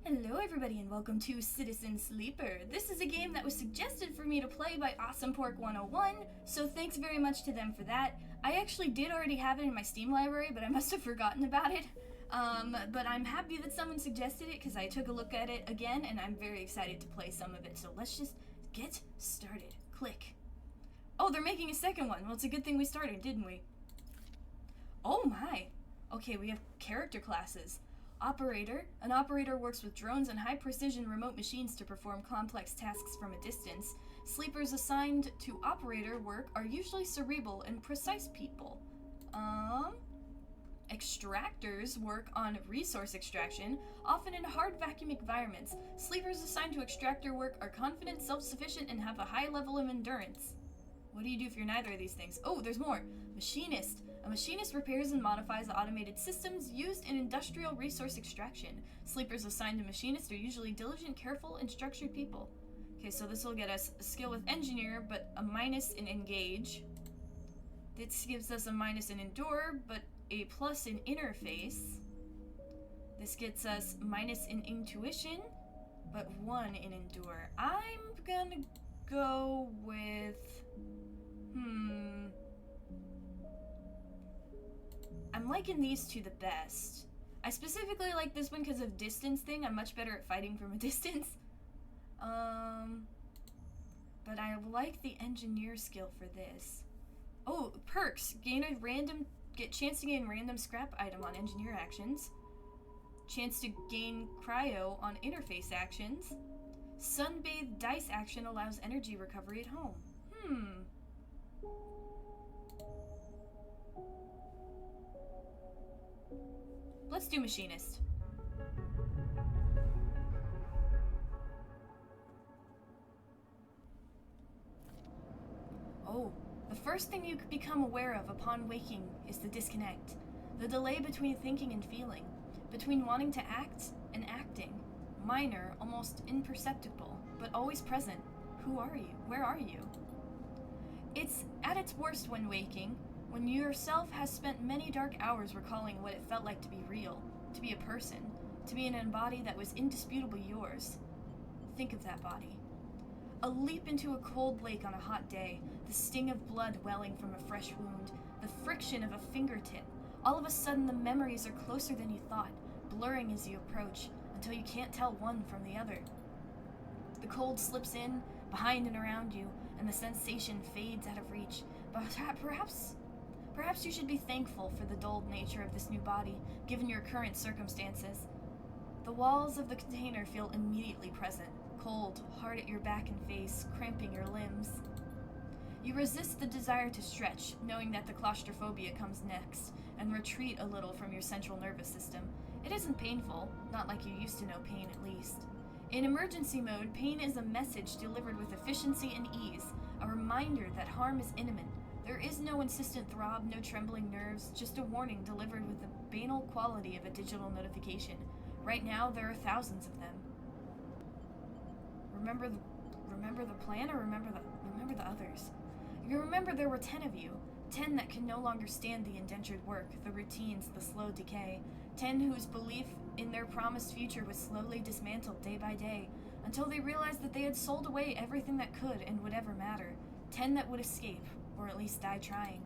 Hello everybody and welcome to Citizen Sleeper. This is a game that was suggested for me to play by Awesome Pork 101, so thanks very much to them for that. I actually did already have it in my Steam library, but I must have forgotten about it. But I'm happy that someone suggested it because I took a look at it again and I'm very excited to play some of it. So let's just get started. Click. Oh, they're making a second one. Well, it's a good thing we started, didn't we? Oh my. Okay, we have character classes. Operator. An operator works with drones and high-precision remote machines to perform complex tasks from a distance. Sleepers assigned to operator work are usually cerebral and precise people. Extractors work on resource extraction, often in hard vacuum environments. Sleepers assigned to extractor work are confident, self-sufficient, and have a high level of endurance. What do you do if you're neither of these things? Oh, there's more. Machinist. A machinist repairs and modifies automated systems used in industrial resource extraction. Sleepers assigned to machinists are usually diligent, careful, and structured people. Okay, so this will get us a skill with engineer, but a minus in engage. This gives us a minus in endure, but a plus in interface. This gets us minus in intuition, but 1 in endure. I'm gonna go with... I'm liking these two the best. I specifically like this one because of distance thing. I'm much better at fighting from a distance. But I like the engineer skill for this. Oh, perks. Get chance to gain random scrap item on engineer actions. Chance to gain cryo on interface actions. Sunbathe dice action allows energy recovery at home. Let's do machinist. Oh, the first thing you become aware of upon waking is the disconnect. The delay between thinking and feeling. Between wanting to act and acting. Minor, almost imperceptible, but always present. Who are you? Where are you? It's at its worst when waking, when you yourself has spent many dark hours recalling what it felt like to be real, to be a person, to be in a body that was indisputably yours. Think of that body. A leap into a cold lake on a hot day, the sting of blood welling from a fresh wound, the friction of a fingertip. All of a sudden the memories are closer than you thought, blurring as you approach, until you can't tell one from the other. The cold slips in, behind and around you, and the sensation fades out of reach. But perhaps you should be thankful for the dulled nature of this new body, given your current circumstances. The walls of the container feel immediately present, cold, hard at your back and face, cramping your limbs. You resist the desire to stretch, knowing that the claustrophobia comes next, and retreat a little from your central nervous system. It isn't painful, not like you used to know pain at least. In emergency mode, pain is a message delivered with efficiency and ease, a reminder that harm is imminent. There is no insistent throb, no trembling nerves, just a warning delivered with the banal quality of a digital notification. Right now, there are thousands of them. Remember the plan, or remember the others? You remember there were 10 of you. 10 that can no longer stand the indentured work, the routines, the slow decay. 10 whose belief in their promised future was slowly dismantled day by day, until they realized that they had sold away everything that could and would ever matter. 10 that would escape, or at least die trying.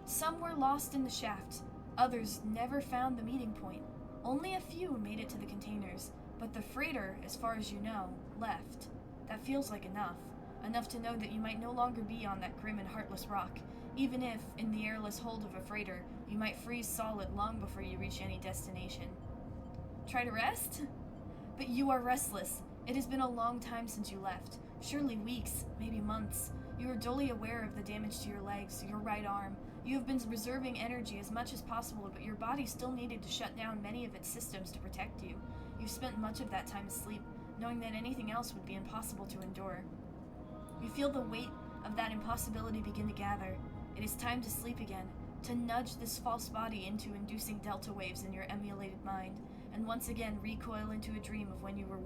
Some were lost in the shaft. Others never found the meeting point. Only a few made it to the containers, but the freighter, as far as you know, left. That feels like enough. Enough to know that you might no longer be on that grim and heartless rock, even if, in the airless hold of a freighter, you might freeze solid long before you reach any destination. Try to rest? But you are restless. It has been a long time since you left. Surely weeks, maybe months. You are dully aware of the damage to your legs, your right arm. You have been reserving energy as much as possible, but your body still needed to shut down many of its systems to protect you. You've spent much of that time asleep, knowing that anything else would be impossible to endure. You feel the weight of that impossibility begin to gather. It is time to sleep again, to nudge this false body into inducing delta waves in your emulated mind, and once again recoil into a dream of when you were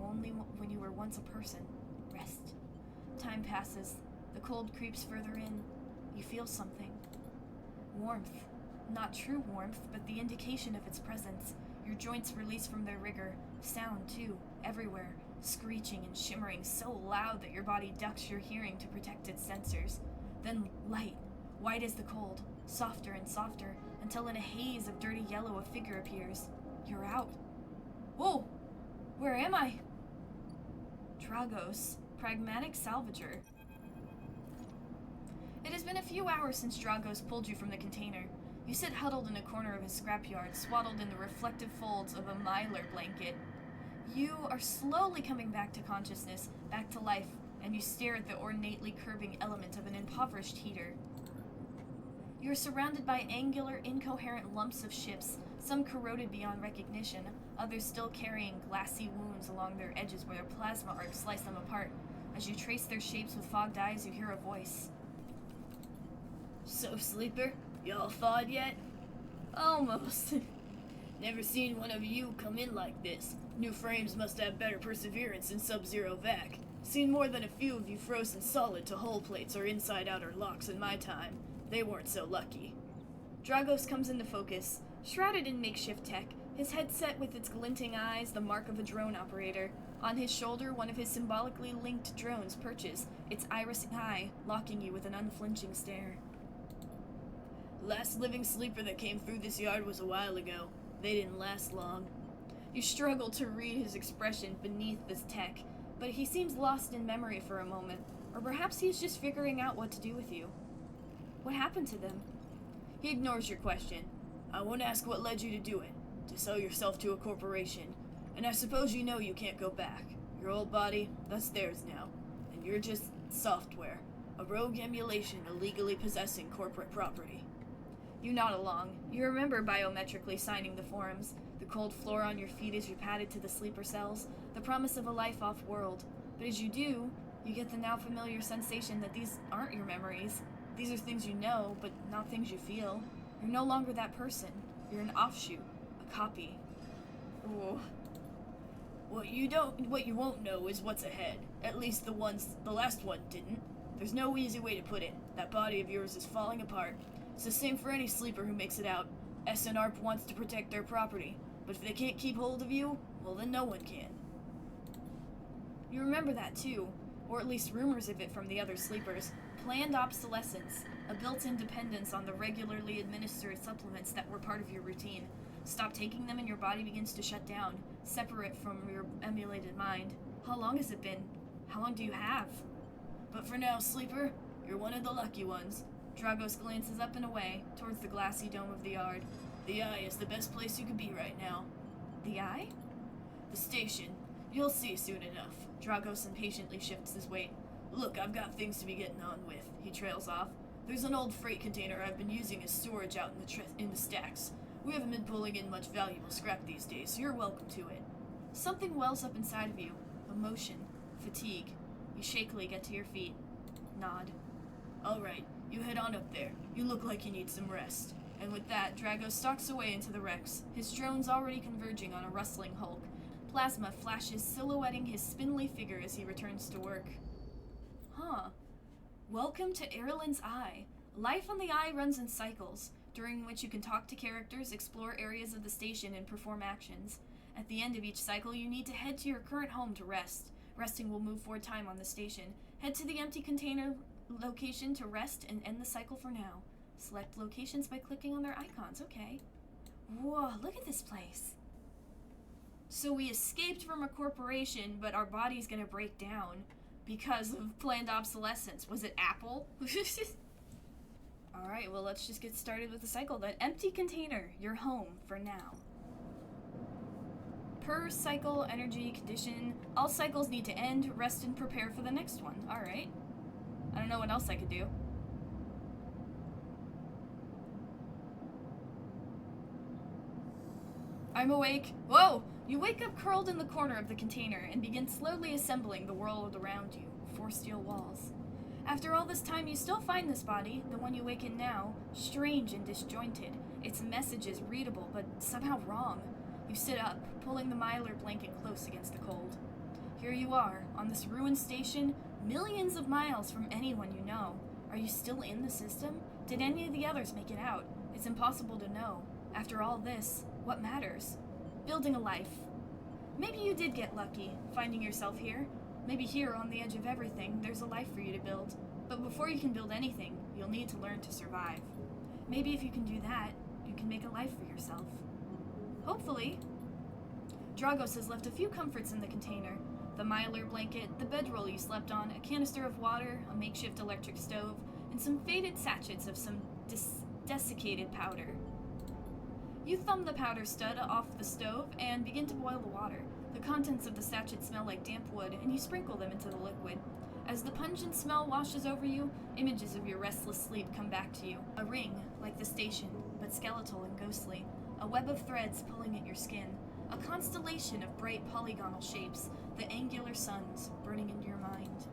once a person. Rest. Time passes. The cold creeps further in. You feel something. Warmth. Not true warmth, but the indication of its presence. Your joints release from their rigor. Sound, too, everywhere, screeching and shimmering so loud that your body ducks your hearing to protect its sensors. Then light, white as the cold, softer and softer, until in a haze of dirty yellow a figure appears. You're out. Whoa! Where am I? Dragos, pragmatic salvager. It has been a few hours since Dragos pulled you from the container. You sit huddled in a corner of his scrapyard, swaddled in the reflective folds of a mylar blanket. You are slowly coming back to consciousness, back to life, and you stare at the ornately curving element of an impoverished heater. You are surrounded by angular, incoherent lumps of ships, some corroded beyond recognition, others still carrying glassy wounds along their edges where their plasma arcs slice them apart. As you trace their shapes with fogged eyes, you hear a voice. So, Sleeper, y'all thawed yet? Almost. Never seen one of you come in like this. New frames must have better perseverance in sub-zero vac. Seen more than a few of you frozen solid to hull plates or inside-outer locks in my time. They weren't so lucky. Dragos comes into focus, shrouded in makeshift tech, his headset with its glinting eyes the mark of a drone operator. On his shoulder, one of his symbolically linked drones perches, its irising eye locking you with an unflinching stare. Last living sleeper that came through this yard was a while ago. They didn't last long. You struggle to read his expression beneath this tech, but he seems lost in memory for a moment, or perhaps he's just figuring out what to do with you. What happened to them? He ignores your question. I won't ask what led you to do it, to sell yourself to a corporation, and I suppose you know you can't go back. Your old body, that's theirs now, and you're just software, a rogue emulation illegally possessing corporate property. You nod along. You remember biometrically signing the forms, the cold floor on your feet as you padded to the sleeper cells, the promise of a life off-world. But as you do, you get the now familiar sensation that these aren't your memories. These are things you know, but not things you feel. You're no longer that person. You're an offshoot, a copy. Ooh. What you won't know is what's ahead. At least the last one didn't. There's no easy way to put it. That body of yours is falling apart. It's the same for any sleeper who makes it out. SNRP wants to protect their property, but if they can't keep hold of you, well then no one can. You remember that too, or at least rumors of it from the other sleepers. Planned obsolescence, a built-in dependence on the regularly administered supplements that were part of your routine. Stop taking them and your body begins to shut down, separate from your emulated mind. How long has it been? How long do you have? But for now, Sleeper, you're one of the lucky ones. Dragos glances up and away, towards the glassy dome of the yard. The Eye is the best place you could be right now. The Eye? The station. You'll see soon enough. Dragos impatiently shifts his weight. Look, I've got things to be getting on with. He trails off. There's an old freight container I've been using as storage out in the stacks. We haven't been pulling in much valuable scrap these days, so you're welcome to it. Something wells up inside of you. Emotion. Fatigue. You shakily get to your feet. Nod. All right. You head on up there. You look like you need some rest. And with that, Dragos stalks away into the wrecks, his drones already converging on a rustling hulk. Plasma flashes silhouetting his spindly figure as he returns to work. Huh. Welcome to Erlen's Eye. Life on the Eye runs in cycles, during which you can talk to characters, explore areas of the station, and perform actions. At the end of each cycle, you need to head to your current home to rest. Resting will move forward time on the station. Head to the empty container location to rest and end the cycle for now. Select locations by clicking on their icons. Okay. Whoa, look at this place. So we escaped from a corporation, but our body's gonna break down because of planned obsolescence. Was it Apple? Alright, well let's just get started with the cycle then. Empty container, your home for now. Per cycle, energy, condition. All cycles need to end, rest, and prepare for the next one. Alright. I don't know what else I could do. I'm awake. Whoa! You wake up curled in the corner of the container and begin slowly assembling the world around you. 4 steel walls. After all this time, you still find this body, the one you wake in now, strange and disjointed. Its messages readable, but somehow wrong. You sit up, pulling the mylar blanket close against the cold. Here you are, on this ruined station, millions of miles from anyone you know. Are you still in the system? Did any of the others make it out? It's impossible to know. After all this, what matters? building a life. Maybe you did get lucky, finding yourself here. Maybe here, on the edge of everything, there's a life for you to build. But before you can build anything, you'll need to learn to survive. Maybe if you can do that, you can make a life for yourself. Hopefully. Dragos has left a few comforts in the container. The mylar blanket, the bedroll you slept on, a canister of water, a makeshift electric stove, and some faded sachets of some desiccated powder. You thumb the powder stud off the stove and begin to boil the water. The contents of the sachet smell like damp wood, and you sprinkle them into the liquid. As the pungent smell washes over you, images of your restless sleep come back to you. A ring, like the station, but skeletal and ghostly. A web of threads pulling at your skin. A constellation of bright polygonal shapes, the angular suns burning into your mind.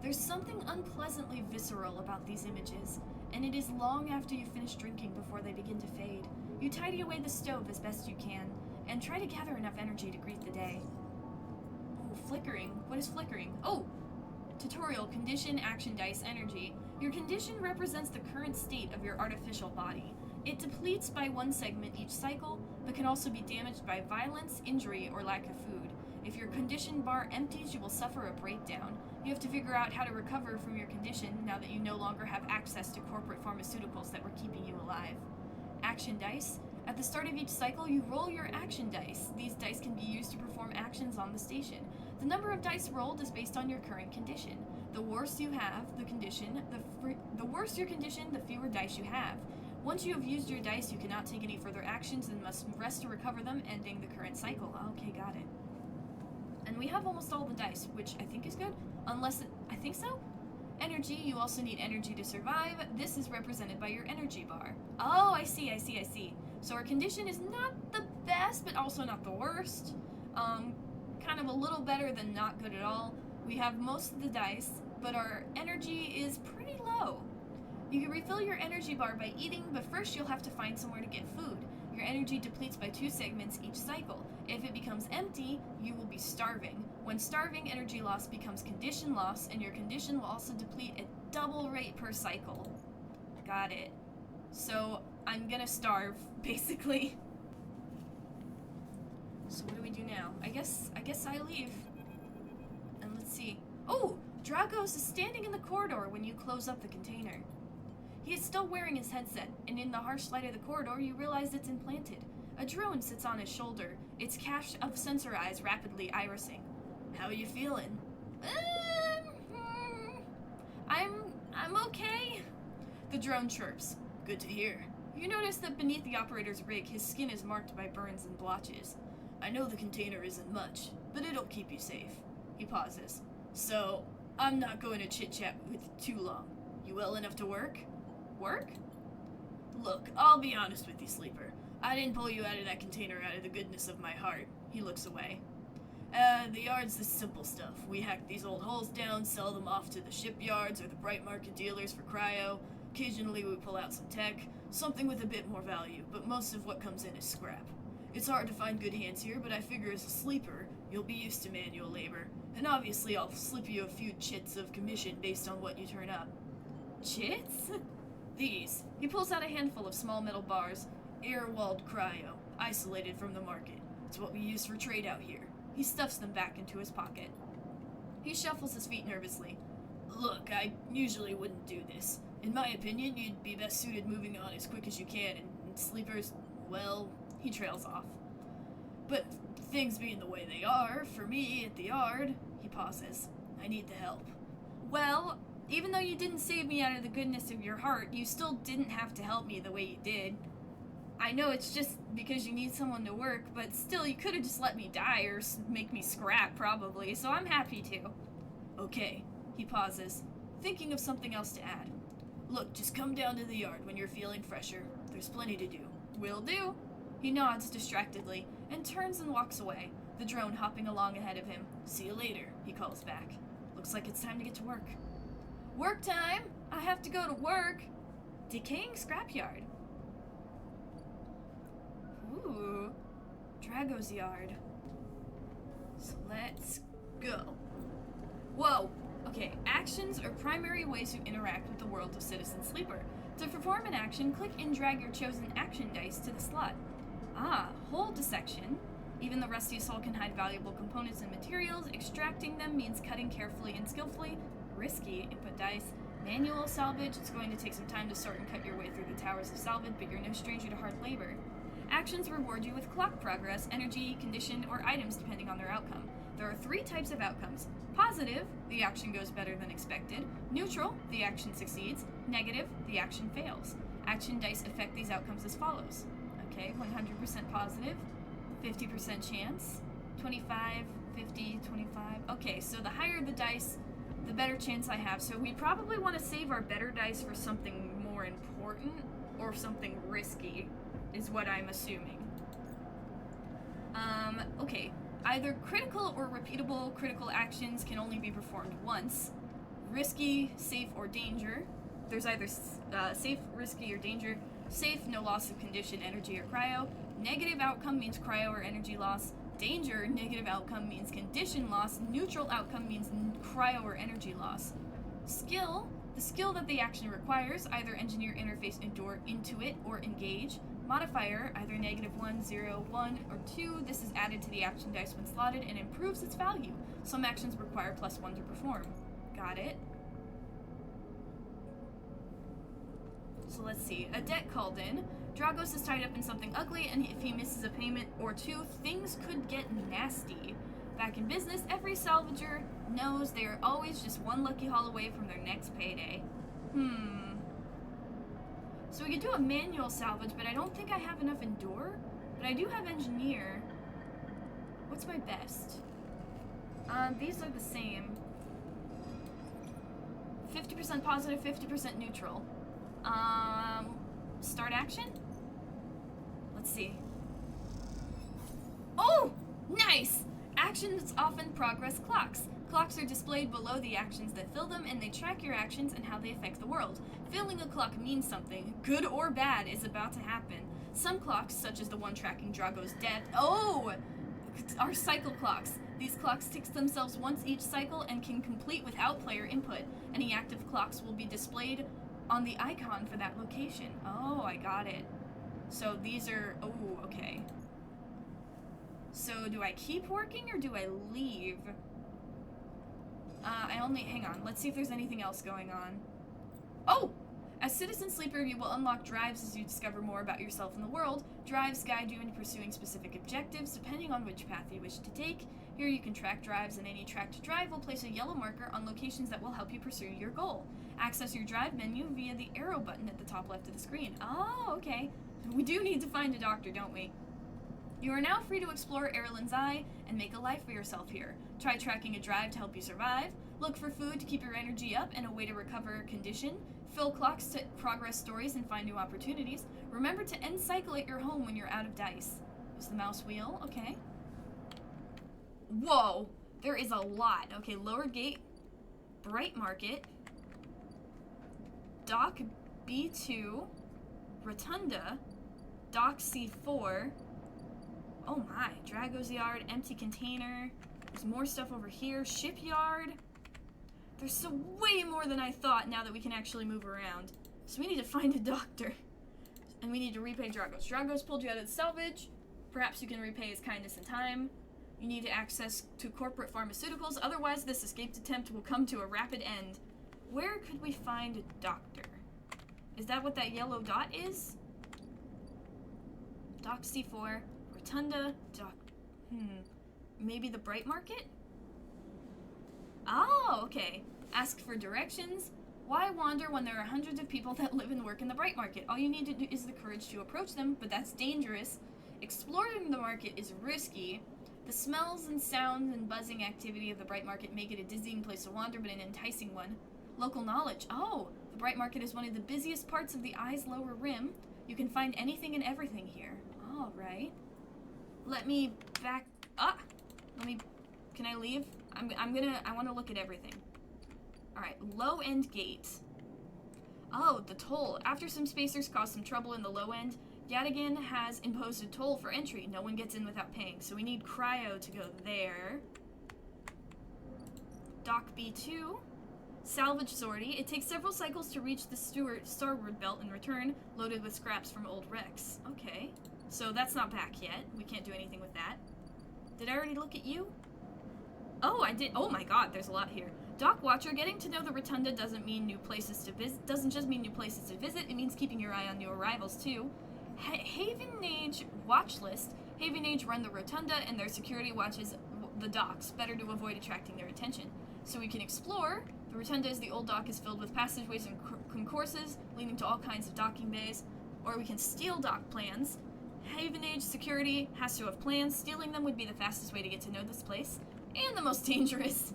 There's something unpleasantly visceral about these images, and it is long after you finish drinking before they begin to fade. You tidy away the stove as best you can, and try to gather enough energy to greet the day. Ooh, flickering. What is flickering? Oh! Tutorial, condition, action dice, energy. Your condition represents the current state of your artificial body. It depletes by one segment each cycle, but can also be damaged by violence, injury, or lack of food. If your condition bar empties, you will suffer a breakdown. You have to figure out how to recover from your condition now that you no longer have access to corporate pharmaceuticals that were keeping you alive. Action dice. At the start of each cycle, you roll your action dice. These dice can be used to perform actions on the station. The number of dice rolled is based on your current condition. The worse you have the condition, the worse your condition, the fewer dice you have. Once you have used your dice, you cannot take any further actions and must rest to recover them, ending the current cycle. Okay, got it. And we have almost all the dice, which I think is good. I think so? Energy, you also need energy to survive. This is represented by your energy bar. Oh, I see. So our condition is not the best, but also not the worst. Kind of a little better than not good at all. We have most of the dice, but our energy is pretty low. You can refill your energy bar by eating, but first you'll have to find somewhere to get food. Your energy depletes by 2 segments each cycle. If it becomes empty, you will be starving. When starving, energy loss becomes condition loss, and your condition will also deplete at double rate per cycle. Got it. So I'm gonna starve, basically. So what do we do now? I guess I leave. And let's see. Oh! Dragos is standing in the corridor when you close up the container. He is still wearing his headset, and in the harsh light of the corridor, you realize it's implanted. A drone sits on his shoulder, its cache of sensor eyes rapidly irising. How are you feeling? I'm okay. The drone chirps. Good to hear. You notice that beneath the operator's rig, his skin is marked by burns and blotches. I know the container isn't much, but it'll keep you safe. He pauses. So, I'm not going to chit-chat with you too long. You well enough to work? Work? Look, I'll be honest with you, Sleeper. I didn't pull you out of that container out of the goodness of my heart. He looks away. The yard's the simple stuff. We hack these old hulls down, sell them off to the shipyards or the bright market dealers for cryo. Occasionally we pull out some tech, something with a bit more value, but most of what comes in is scrap. It's hard to find good hands here, but I figure as a sleeper, you'll be used to manual labor. And obviously I'll slip you a few chits of commission based on what you turn up. Chits? These. He pulls out a handful of small metal bars, air-walled cryo, isolated from the market. It's what we use for trade out here. He stuffs them back into his pocket. He shuffles his feet nervously. Look, I usually wouldn't do this. In my opinion, you'd be best suited moving on as quick as you can, and sleepers, well, he trails off. But things being the way they are, for me, at the yard, he pauses. I need the help. Well, even though you didn't save me out of the goodness of your heart, you still didn't have to help me the way you did. I know it's just because you need someone to work, but still, you could have just let me die or make me scrap, probably, so I'm happy to. Okay, he pauses, thinking of something else to add. Look, just come down to the yard when you're feeling fresher. There's plenty to do. Will do. He nods distractedly and turns and walks away, the drone hopping along ahead of him. See you later, he calls back. Looks like it's time to get to work. Work time! I have to go to work! Decaying scrapyard. Ooh, Drago's yard. So let's go. Whoa! Okay, actions are primary ways to interact with the world of Citizen Sleeper. To perform an action, click and drag your chosen action dice to the slot. Hold a section. Even the rustiest hull can hide valuable components and materials. Extracting them means cutting carefully and skillfully. Risky. Input dice. Manual salvage. It's going to take some time to sort and cut your way through the towers of salvage, but you're no stranger to hard labor. Actions reward you with clock progress, energy, condition, or items depending on their outcome. There are 3 types of outcomes. Positive, the action goes better than expected. Neutral, the action succeeds. Negative, the action fails. Action dice affect these outcomes as follows. Okay, 100% positive, 50% chance, 25, 50, 25. Okay, so the higher the dice, the better chance I have. So we probably want to save our better dice for something more important or something risky, is what I'm assuming. Okay. Either critical or repeatable critical actions can only be performed once. Risky, safe, or danger. There's either safe, risky, or danger. Safe, no loss of condition, energy, or cryo. Negative outcome means cryo or energy loss. Danger, negative outcome means condition loss. Neutral outcome means cryo or energy loss. Skill, the skill that the action requires, either engineer, interface, endure, intuit, or engage. Modifier, either -1, 0, 1, or 2. This is added to the action dice when slotted and improves its value. Some actions require +1 to perform. Got it. So let's see. A debt called in. Dragos is tied up in something ugly, and if he misses a payment or 2, things could get nasty. Back in business, every salvager knows they are always just one lucky haul away from their next payday. So we could do a manual salvage, but I don't think I have enough endure. But I do have engineer. What's my best? These are the same. 50% positive, 50% neutral. Start action? Let's see. Oh! Nice! Actions often progress clocks. Clocks are displayed below the actions that fill them, and they track your actions and how they affect the world. Filling a clock means something, good or bad, is about to happen. Some clocks, such as the one tracking Drago's death, are cycle clocks. These clocks tick themselves once each cycle and can complete without player input. Any active clocks will be displayed on the icon for that location. Oh, I got it. So these are, okay. So do I keep working or do I leave? Hang on, let's see if there's anything else going on. Oh! As Citizen Sleeper, you will unlock drives as you discover more about yourself and the world. Drives guide you in pursuing specific objectives, depending on which path you wish to take. Here you can track drives, and any tracked drive will place a yellow marker on locations that will help you pursue your goal. Access your drive menu via the arrow button at the top left of the screen. Oh, okay. We do need to find a doctor, don't we? You are now free to explore Erlen's Eye and make a life for yourself here. Try tracking a drive to help you survive. Look for food to keep your energy up and a way to recover condition. Fill clocks to progress stories and find new opportunities. Remember to end cycle at your home when you're out of dice. Use the mouse wheel, okay. Whoa, there is a lot. Okay, Lower Gate, Bright Market, Dock B2, Rotunda, Dock C4. Oh my, Drago's Yard, Empty Container. There's more stuff over here. Shipyard. There's so way more than I thought now that we can actually move around. So we need to find a doctor. And we need to repay Dragos. Dragos pulled you out of the salvage. Perhaps you can repay his kindness in time. You need access to corporate pharmaceuticals. Otherwise, this escaped attempt will come to a rapid end. Where could we find a doctor? Is that what that yellow dot is? Dock C4. Rotunda. Dock... Maybe the Bright Market? Oh, okay. Ask for directions. Why wander when there are hundreds of people that live and work in the Bright Market? All you need to do is the courage to approach them, but that's dangerous. Exploring the market is risky. The smells and sounds and buzzing activity of the Bright Market make it a dizzying place to wander, but an enticing one. Local knowledge. Oh, the Bright Market is one of the busiest parts of the Eye's lower rim. You can find anything and everything here. All right. Let me back up. Can I leave? I want to look at everything. Alright, low end gate. Oh, the toll. After some spacers caused some trouble in the low end, Yadigan has imposed a toll for entry. No one gets in without paying, so we need cryo to go there. Dock B2. Salvage sortie. It takes several cycles to reach the starboard belt and return, loaded with scraps from old wrecks. Okay, so that's not back yet. We can't do anything with that. Did I already look at you? Oh, I did. Oh my god, there's a lot here. Dock Watcher, getting to know the Rotunda doesn't mean new places to visit. Doesn't just mean new places to visit. It means keeping your eye on new arrivals too. Haven Age Watch List. Haven Age run the Rotunda, and their security watches the docks. Better to avoid attracting their attention. So we can explore. The Rotunda is the old dock is filled with passageways and concourses, leading to all kinds of docking bays. Or we can steal dock plans. Haven Age security has to have plans. Stealing them would be the fastest way to get to know this place. And the most dangerous.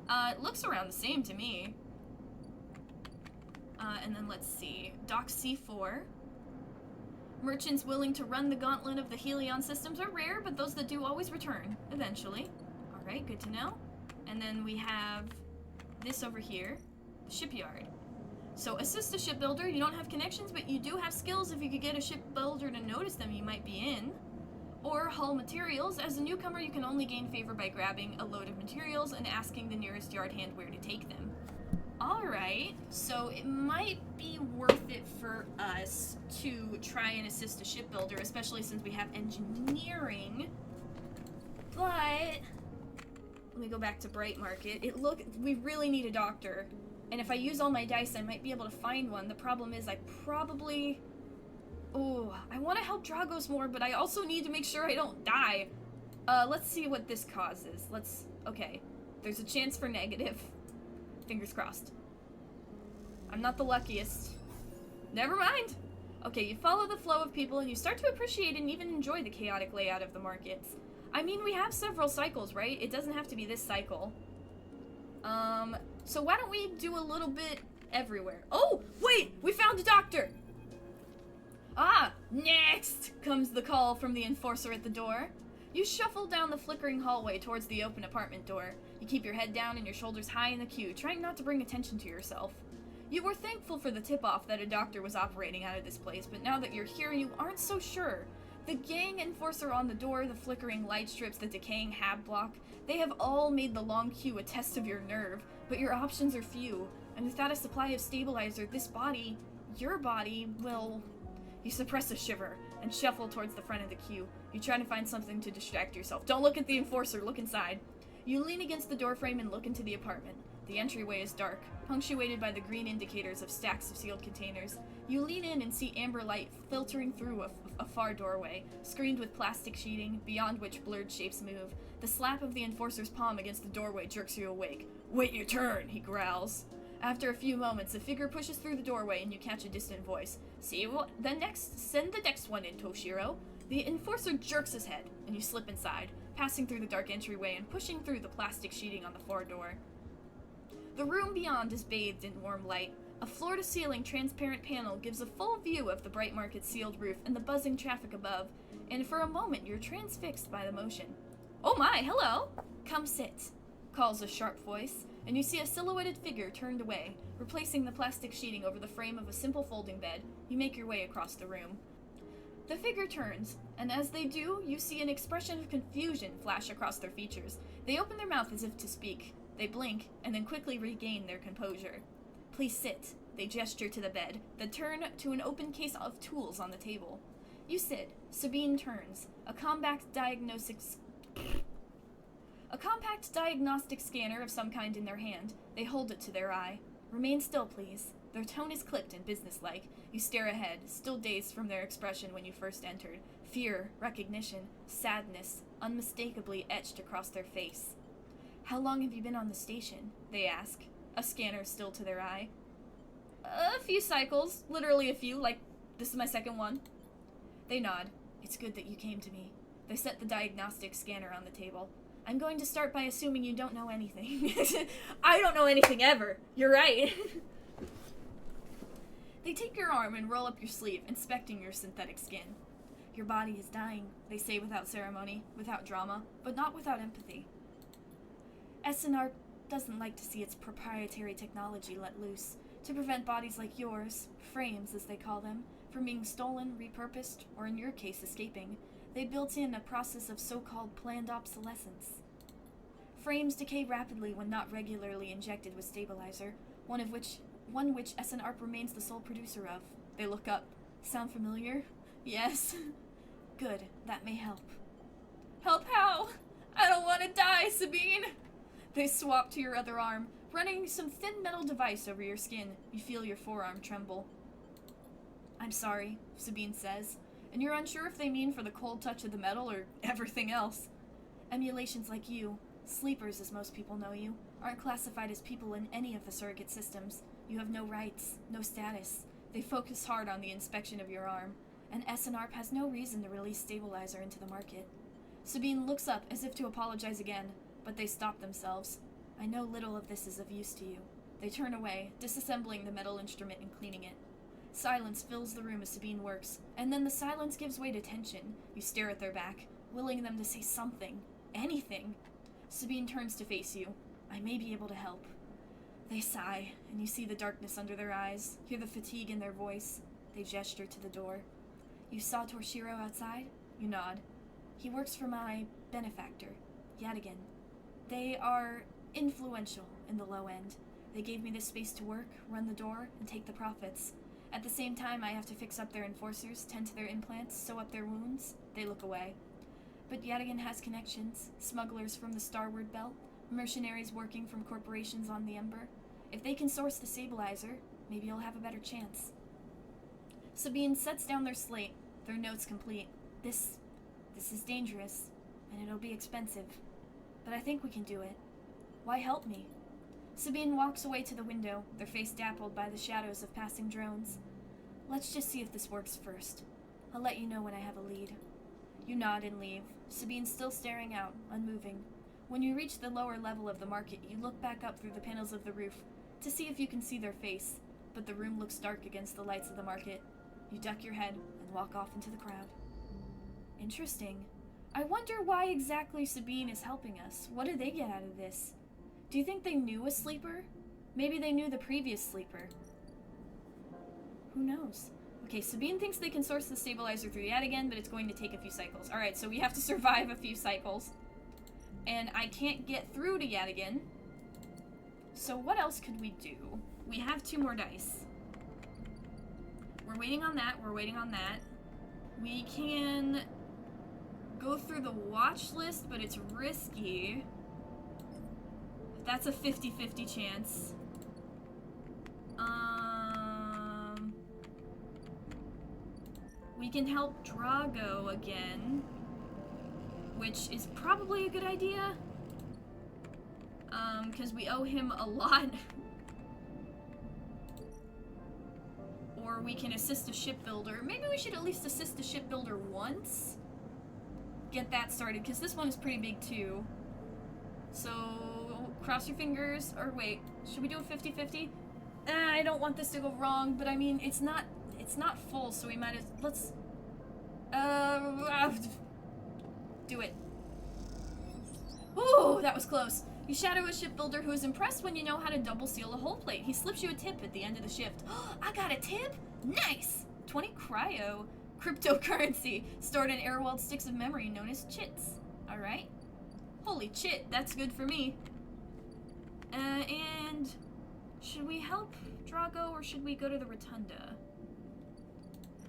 It looks around the same to me. And then let's see. Dock C4. Merchants willing to run the gauntlet of the Helion systems are rare, but those that do always return, eventually. Alright, good to know. And then we have this over here. The shipyard. So assist a shipbuilder. You don't have connections, but you do have skills. If you could get a shipbuilder to notice them, you might be in. Or hull materials. As a newcomer, you can only gain favor by grabbing a load of materials and asking the nearest yard hand where to take them. Alright, so it might be worth it for us to try and assist a shipbuilder, especially since we have engineering. But let me go back to Bright Market. We really need a doctor. And if I use all my dice, I might be able to find one. The problem is I probably... Oh, I want to help Dragos more, but I also need to make sure I don't die. Let's see what this causes. Okay. There's a chance for negative. Fingers crossed. I'm not the luckiest. Never mind. Okay, you follow the flow of people and you start to appreciate and even enjoy the chaotic layout of the markets. I mean, we have several cycles, right? It doesn't have to be this cycle. So why don't we do a little bit everywhere? Oh, wait! We found a doctor! Ah, next comes the call from the enforcer at the door. You shuffle down the flickering hallway towards the open apartment door. You keep your head down and your shoulders high in the queue, trying not to bring attention to yourself. You were thankful for the tip-off that a doctor was operating out of this place, but now that you're here, you aren't so sure. The gang enforcer on the door, the flickering light strips, the decaying hab block, they have all made the long queue a test of your nerve, but your options are few, and without a supply of stabilizer, your body, will... You suppress a shiver and shuffle towards the front of the queue. You try to find something to distract yourself. Don't look at the enforcer, look inside. You lean against the doorframe and look into the apartment. The entryway is dark, punctuated by the green indicators of stacks of sealed containers. You lean in and see amber light filtering through a far doorway, screened with plastic sheeting, beyond which blurred shapes move. The slap of the enforcer's palm against the doorway jerks you awake. "Wait your turn," he growls. After a few moments, a figure pushes through the doorway and you catch a distant voice. Send the next one in, Toshiro. The enforcer jerks his head, and you slip inside, passing through the dark entryway and pushing through the plastic sheeting on the far door. The room beyond is bathed in warm light. A floor-to-ceiling transparent panel gives a full view of the Bright Market sealed roof and the buzzing traffic above, and for a moment you're transfixed by the motion. "Oh my, hello! Come sit," calls a sharp voice, and you see a silhouetted figure turned away. Replacing the plastic sheeting over the frame of a simple folding bed, you make your way across the room. The figure turns, and as they do, you see an expression of confusion flash across their features. They open their mouth as if to speak. They blink, and then quickly regain their composure. "Please sit." They gesture to the bed, then turn to an open case of tools on the table. You sit. Sabine turns. A compact diagnostic scanner of some kind in their hand. They hold it to their eye. "Remain still, please." Their tone is clipped and businesslike. You stare ahead, still dazed from their expression when you first entered. Fear, recognition, sadness, unmistakably etched across their face. "How long have you been on the station?" they ask, a scanner still to their eye. "A few cycles, literally a few, like this is my second one." They nod. "It's good that you came to me." They set the diagnostic scanner on the table. "I'm going to start by assuming you don't know anything." I don't know anything ever. You're right. They take your arm and roll up your sleeve, inspecting your synthetic skin. "Your body is dying," they say without ceremony, without drama, but not without empathy. SNR doesn't like to see its proprietary technology let loose, to prevent bodies like yours, frames as they call them, from being stolen, repurposed, or in your case escaping. They built in a process of so-called planned obsolescence. Frames decay rapidly when not regularly injected with stabilizer, one which SNARP remains the sole producer of. They look up. "Sound familiar?" "Yes." "Good, that may help." Help, how? I don't want to die, Sabine! They swap to your other arm, running some thin metal device over your skin. You feel your forearm tremble. I'm sorry, Sabine says, and you're unsure if they mean for the cold touch of the metal or everything else. Emulations like you, sleepers as most people know you, aren't classified as people in any of the surrogate systems. You have no rights, no status. They focus hard on the inspection of your arm, and SNARP has no reason to release stabilizer into the market. Sabine looks up as if to apologize again, but they stop themselves. I know little of this is of use to you. They turn away, disassembling the metal instrument and cleaning it. Silence fills the room as Sabine works, and then the silence gives way to tension. You stare at their back, willing them to say something, anything. Sabine turns to face you. I may be able to help. They sigh, and you see the darkness under their eyes, hear the fatigue in their voice. They gesture to the door. You saw Torshiro outside? You nod. He works for my benefactor, Yadigan. They are influential in the low end. They gave me this space to work, run the door, and take the profits. At the same time, I have to fix up their enforcers, tend to their implants, sew up their wounds. They look away. But Yadigan has connections, smugglers from the Starward Belt, mercenaries working from corporations on the Ember. If they can source the stabilizer, maybe you'll have a better chance. Sabine sets down their slate, their notes complete. This is dangerous, and it'll be expensive. But I think we can do it. Why help me? Sabine walks away to the window, their face dappled by the shadows of passing drones. Let's just see if this works first. I'll let you know when I have a lead. You nod and leave, Sabine still staring out, unmoving. When you reach the lower level of the market, you look back up through the panels of the roof to see if you can see their face, but the room looks dark against the lights of the market. You duck your head and walk off into the crowd. Interesting. I wonder why exactly Sabine is helping us. What do they get out of this? Do you think they knew a sleeper? Maybe they knew the previous sleeper. Who knows? Okay, Sabine thinks they can source the stabilizer through Yadigan, but it's going to take a few cycles. Alright, so we have to survive a few cycles. And I can't get through to Yadigan. So what else could we do? We have 2 more dice. We're waiting on that, we're waiting on that. We can go through the watch list, but it's risky. That's a 50-50 chance. We can help Drago again, which is probably a good idea. Because we owe him a lot. Or we can assist a shipbuilder. Maybe we should at least assist a shipbuilder once. Get that started, because this one is pretty big too. So, cross your fingers, or wait, should we do a 50-50? I don't want this to go wrong, but I mean, it's not full, so we might as, let's, do it. Ooh, that was close. You shadow a shipbuilder who is impressed when you know how to double seal a hull plate. He slips you a tip at the end of the shift. Oh, I got a tip? Nice! 20 cryo. Cryptocurrency, stored in air-walled sticks of memory known as chits. Alright. Holy chit, that's good for me. And should we help Drago or should we go to the Rotunda?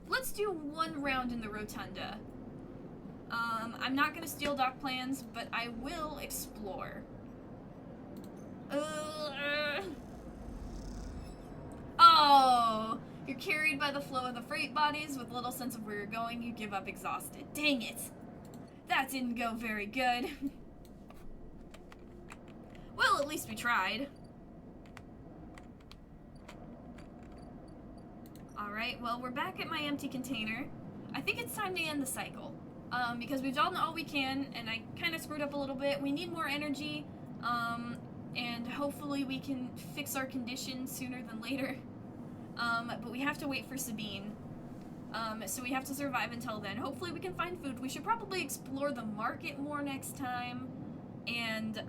Let's do 1 round in the Rotunda. I'm not gonna steal dock plans, but I will explore. Oh! You're carried by the flow of the freight bodies with little sense of where you're going. You give up exhausted. Dang it! That didn't go very good. Well, at least we tried. Alright, well, we're back at my empty container. I think it's time to end the cycle. Because we've done all we can, and I kind of screwed up a little bit. We need more energy, and hopefully we can fix our condition sooner than later. But we have to wait for Sabine. So we have to survive until then. Hopefully we can find food. We should probably explore the market more next time, and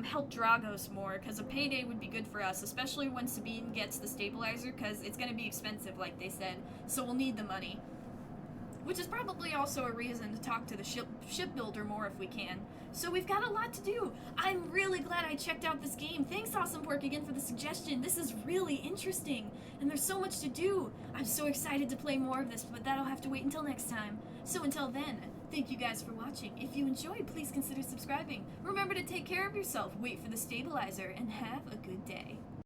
help Dragos more, because a payday would be good for us, especially when Sabine gets the stabilizer, because it's going to be expensive, like they said, so we'll need the money. Which is probably also a reason to talk to the shipbuilder more if we can. So we've got a lot to do. I'm really glad I checked out this game. Thanks, Awesome Pork, again for the suggestion. This is really interesting, and there's so much to do. I'm so excited to play more of this, but that'll have to wait until next time. So until then, Thank you guys for watching. If you enjoyed, please consider subscribing. Remember to take care of yourself, wait for the stabilizer, and have a good day.